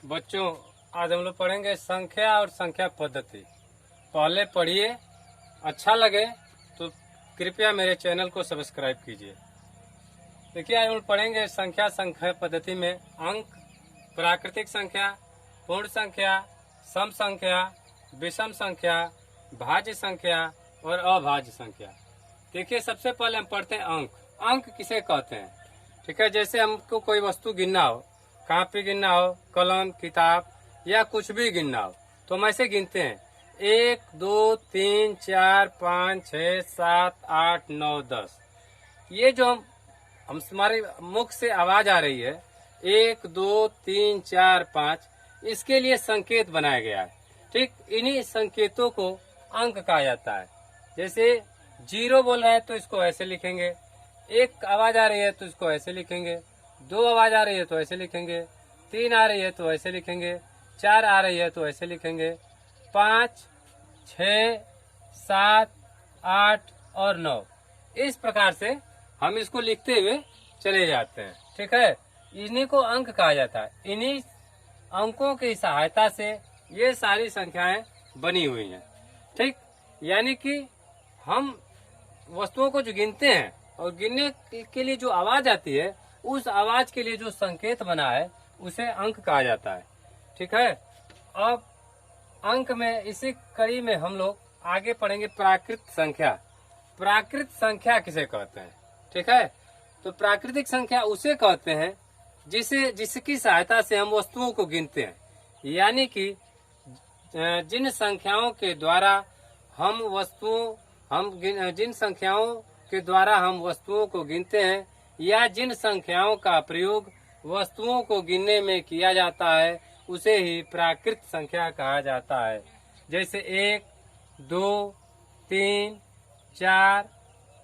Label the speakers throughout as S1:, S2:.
S1: बच्चों, आज हम लोग पढ़ेंगे संख्या और संख्या पद्धति। पहले पढ़िए, अच्छा लगे तो कृपया मेरे चैनल को सब्सक्राइब कीजिए। देखिए, आज हम लोग पढ़ेंगे संख्या पद्धति में अंक, प्राकृतिक संख्या, पूर्ण संख्या, सम संख्या, विषम संख्या, भाज्य संख्या और अभाज्य संख्या। देखिए, सबसे पहले हम पढ़ते हैं अंक। अंक किसे कहते हैं? ठीक है, जैसे हमको कोई वस्तु गिनना हो, कॉपी गिनना हो, कलम, किताब या कुछ भी गिनना हो, तो हम ऐसे गिनते हैं 1 2 3 4 5 6 7 8 9 10। ये जो हम हमारे मुख से आवाज आ रही है 1 2 3 4 5, इसके लिए संकेत बनाया गया है। ठीक, इन्हीं संकेतों को अंक कहा जाता है। जैसे 0 बोल रहा है तो इसको ऐसे लिखेंगे, 1 आवाज आ रही है तो इसको ऐसे लिखेंगे, 2 आवाज आ रही है तो ऐसे लिखेंगे, 3 आ रही है तो ऐसे लिखेंगे, 4 आ रही है तो ऐसे लिखेंगे, 5 6 7 8 और 9। इस प्रकार से हम इसको लिखते हुए चले जाते हैं। ठीक है, इन्हीं को अंक कहा जाता है। इन्हीं अंकों की सहायता से ये सारी संख्याएं बनी हुई हैं। ठीक, यानी कि हम वस्तुओं को जो गिनते हैं और गिनने के लिए जो आवाज आती है, उस आवाज के लिए जो संकेत बना है उसे अंक कहा जाता है। ठीक है, अब अंक में इसी कड़ी में हम लोग आगे पढ़ेंगे प्राकृत संख्या। प्राकृत संख्या किसे कहते हैं? ठीक है, तो प्राकृतिक संख्या उसे कहते हैं जिसकी सहायता से हम वस्तुओं को गिनते हैं। यानी कि जिन संख्याओं के द्वारा जिन संख्याओं के द्वारा हम वस्तुओं को गिनते हैं या जिन संख्याओं का प्रयोग वस्तुओं को गिनने में किया जाता है, उसे ही प्राकृत संख्या कहा जाता है। जैसे 1 2 3 4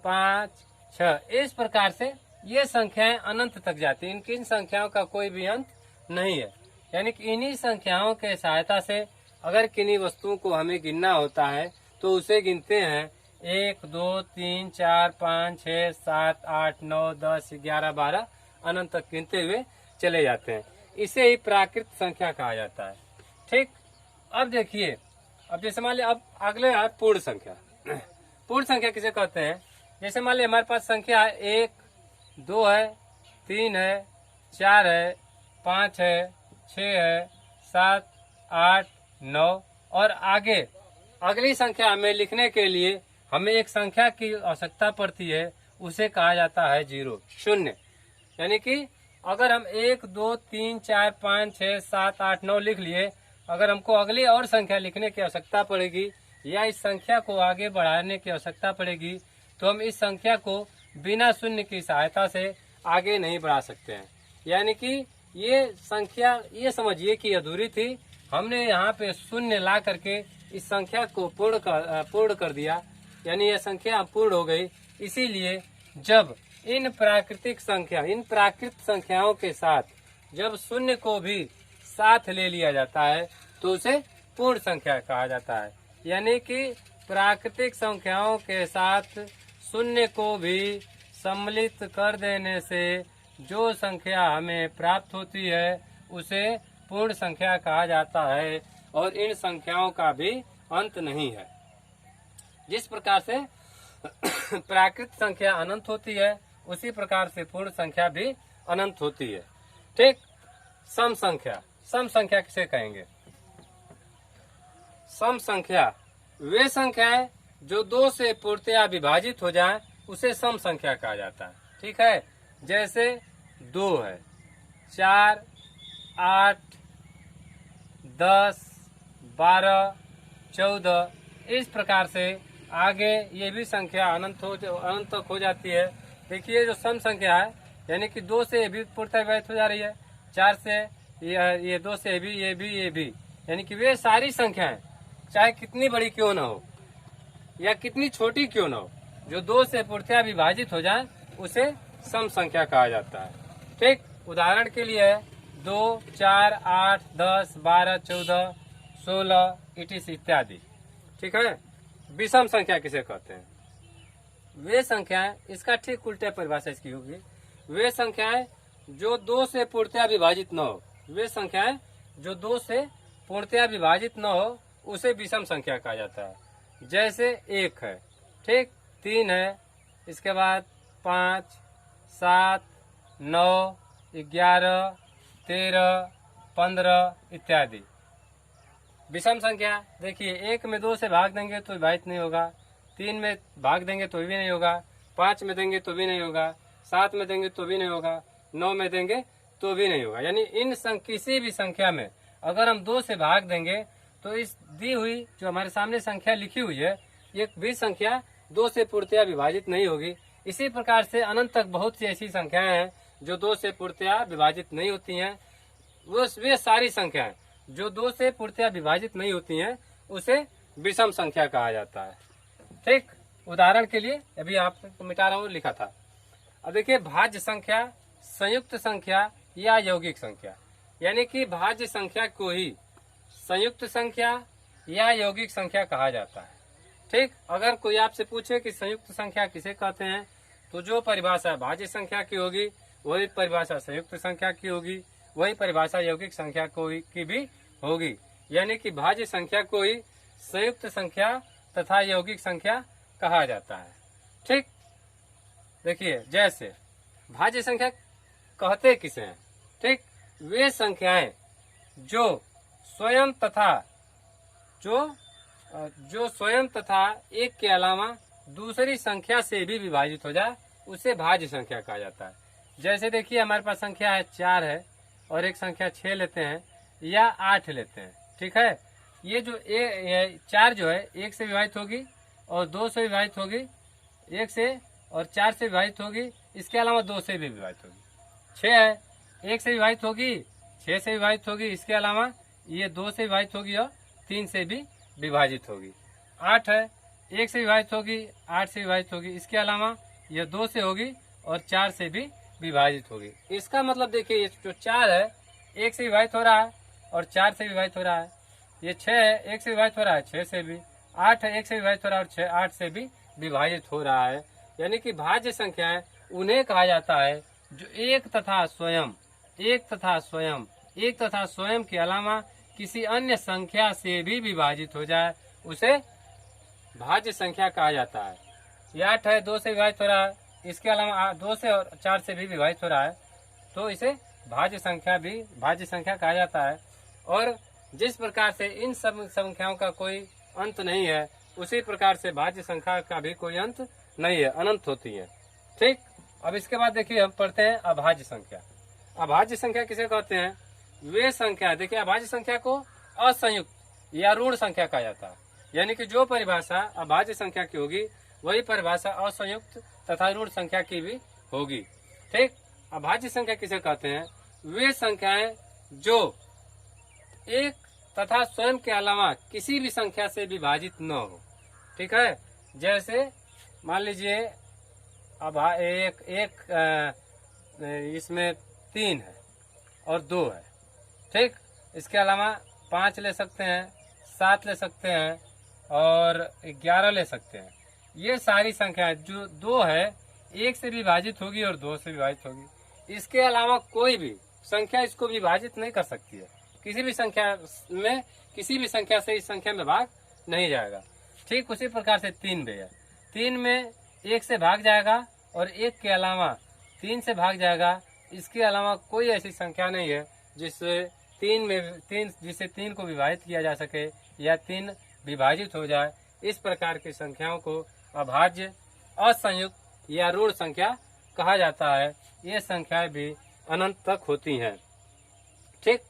S1: 5 6, इस प्रकार से ये संख्याएं अनंत तक जाती हैं। इनकी इन संख्याओं का कोई भी अंत नहीं है। यानी कि इन्हीं संख्याओं के सहायता से अगर किन्हीं वस्तुओं को हमें गिनना होता है तो उसे गिनते हैं 1 2 3 4 5 6 7 8 9 10 11 12 अनंत तक गिनते हुए चले जाते हैं। इसे ही प्राकृत संख्या कहा जाता है। ठीक, अब देखिए, अब जैसे मान लिया, अब अगले है पूर्ण संख्या। पूर्ण संख्या किसे कहते हैं? जैसे मान लिया हमारे पास संख्या है 1 2 है, 3 है, 4 है, 5 है, 6 है, 7 8 9 और आगे अगली संख्या हमें लिखने के लिए हमें एक संख्या की आवश्यकता पड़ती है, उसे कहा जाता है 0 शून्य। यानी कि अगर हम 1 2 3 4 5 6 7 8 9 लिख लिए, अगर हमको अगली और संख्या लिखने की आवश्यकता पड़ेगी या इस संख्या को आगे बढ़ाने की आवश्यकता पड़ेगी, तो हम इस संख्या को बिना शून्य की सहायता से आगे नहीं बढ़ा सकते हैं। यानी कि ये संख्या, ये समझिए कि अधूरी थी, हमने यहाँ पे शून्य ला करके इस संख्या को पूर्ण कर दिया, यानी यह संख्या पूर्ण हो गई। इसीलिए जब इन प्राकृत संख्याओं के साथ जब शून्य को भी साथ ले लिया जाता है तो उसे पूर्ण संख्या कहा जाता है। यानी कि प्राकृतिक संख्याओं के साथ शून्य को भी सम्मिलित कर देने से जो संख्या हमें प्राप्त होती है उसे पूर्ण संख्या कहा जाता है और इन संख्याओं का भी अंत नहीं है। जिस प्रकार से प्राकृत संख्या अनंत होती है, उसी प्रकार से पूर्ण संख्या भी अनंत होती है। ठीक, सम संख्या किसे कहेंगे? सम संख्या वे संख्याएं जो 2 से पूर्णतया विभाजित हो जाए, उसे सम संख्या कहा जाता है। ठीक है, जैसे 2 है, 4 8 10 12 14, इस प्रकार से आगे ये भी संख्या अनंत तक हो जाती है। देखिए, जो सम संख्या है, यानी कि 2 से ये भी पूर्णतः विभाजित हो जा रही है, 4 से ये 2 से ये भी, यानी कि वे सारी संख्याएं चाहे कितनी बड़ी क्यों ना हो या कितनी छोटी क्यों ना हो, जो 2 से पूर्णतः विभाजित हो जाए उसे सम संख्या कहा जाता है। ठीक, उदाहरण के लिए 2 4 8 10 12 14 16 इत्यादि। ठीक है, विषम संख्या किसे कहते हैं? वे संख्याएं, इसका ठीक उल्टे परिभाषा इसकी होगी, वे संख्याएं जो 2 से पूर्णतः विभाजित न हो, वे संख्याएं जो 2 से पूर्णतया विभाजित न हो उसे विषम संख्या कहा जाता है। जैसे 1 है, ठीक, 3 है, इसके बाद 5, 7, 9, 11, 13, 15 इत्यादि। विषम संख्या देखिए, 1 में 2 से भाग देंगे तो विभाजित नहीं होगा, 3 में भाग देंगे तो भी नहीं होगा, 5 में देंगे तो भी नहीं होगा, 7 में देंगे तो भी नहीं होगा, 9 में देंगे तो भी नहीं होगा। यानी इन किसी भी संख्या में अगर हम 2 से भाग देंगे तो इस दी हुई जो हमारे सामने संख्या लिखी हुई है, ये भी संख्या 2 से पूर्णतया विभाजित नहीं होगी। इसी प्रकार से अनंत तक बहुत सी ऐसी संख्याएं हैं जो 2 से पूर्णतया विभाजित नहीं होती हैं। वे सारी संख्याएं जो 2 से पूर्णतया विभाजित नहीं होती हैं उसे विषम संख्या कहा जाता है। ठीक, उदाहरण के लिए अभी आपको मिटा रहा हूँ, लिखा था। अब देखिए, भाज्य संख्या, संयुक्त संख्या या यौगिक संख्या, यानी कि भाज्य संख्या को ही संयुक्त संख्या या यौगिक संख्या कहा जाता है। ठीक, अगर कोई आपसे पूछे कि संयुक्त संख्या किसे कहते हैं, तो जो परिभाषा भाज्य संख्या की होगी वही परिभाषा संयुक्त संख्या की होगी, वही परिभाषा यौगिक संख्या की भी होगी। यानी कि भाज्य संख्या को ही संयुक्त संख्या तथा यौगिक संख्या कहा जाता है। ठीक, देखिए, जैसे भाज्य संख्या कहते किसे हैं? ठीक, वे संख्याएं जो स्वयं तथा एक के अलावा दूसरी संख्या से भी विभाजित हो जाए उसे भाज्य संख्या कहा जाता है। जैसे देखिए, हमारे पास संख्या है 4 है और एक संख्या 6 लेते हैं या 8 लेते हैं। ठीक है, ये जो 4 जो है 1 से विभाजित होगी और 2 से विभाजित होगी, 1 से और 4 से विभाजित होगी, इसके अलावा 2 से भी विभाजित होगी। 6 है, 1 से विभाजित होगी, 6 से विभाजित होगी, इसके अलावा ये 2 से विभाजित होगी और 3 से भी विभाजित होगी। 8 है, 1 से विभाजित होगी, 8 से विभाजित होगी, इसके अलावा यह 2 से होगी और 4 से भी विभाजित होगी। इसका मतलब देखिए, ये जो 4 है 1 से विभाजित हो रहा है और 4 से विभाजित हो रहा है। ये 6 है, 1 से विभाजित हो रहा है, 6 से भी। 8 है, 1 से विभाजित हो रहा है और 8 से भी विभाजित हो रहा है। यानी कि भाज्य संख्याएं उन्हें कहा जाता है जो एक तथा स्वयं के अलावा किसी अन्य संख्या से भी विभाजित हो जाए उसे भाज्य संख्या कहा जाता है। ये 8 है, 2 से विभाजित हो रहा है, इसके अलावा 2 से और 4 से भी विभाजित हो रहा है, तो इसे भाज्य संख्या कहा जाता है। और जिस प्रकार से इन सब संख्याओं का कोई अंत नहीं है, उसी प्रकार से भाज्य संख्या का भी कोई अंत नहीं है, अनंत होती है। ठीक, अब इसके बाद देखिए हम पढ़ते हैं अभाज्य संख्या। अभाज्य संख्या किसे कहते हैं? वे संख्या, देखिए, अभाज्य संख्या को असंयुक्त या ऋण संख्या कहा जाता है। यानी कि जो परिभाषा अभाज्य संख्या की होगी वही परिभाषा असंयुक्त तथा ऋण संख्या की भी होगी। ठीक, अभाज्य संख्या किसे कहते हैं? वे संख्याएं जो एक तथा स्वयं के अलावा किसी भी संख्या से विभाजित न हो। ठीक है, जैसे मान लीजिए अब इसमें 3 है और 2 है। ठीक, इसके अलावा 5 ले सकते हैं, 7 ले सकते हैं और 11 ले सकते हैं। ये सारी संख्याएं जो 2 है 1 से विभाजित होगी और 2 से विभाजित होगी। इसके अलावा कोई भी संख्या इसको विभाजित नहीं कर सकती है। किसी भी संख्या से इस संख्या में भाग नहीं जाएगा। ठीक उसी प्रकार से 3 भी है, 3 में 1 से भाग जाएगा और 1 के अलावा 3 से भाग जाएगा। इसके अलावा कोई ऐसी संख्या नहीं है जिससे 3 को विभाजित किया जा सके या 3 विभाजित हो जाए। इस प्रकार की संख्याओं को अभाज्य, असंयुक्त या ऋण संख्या कहा जाता है। ये संख्याएं भी अनंत तक होती हैं। ठीक,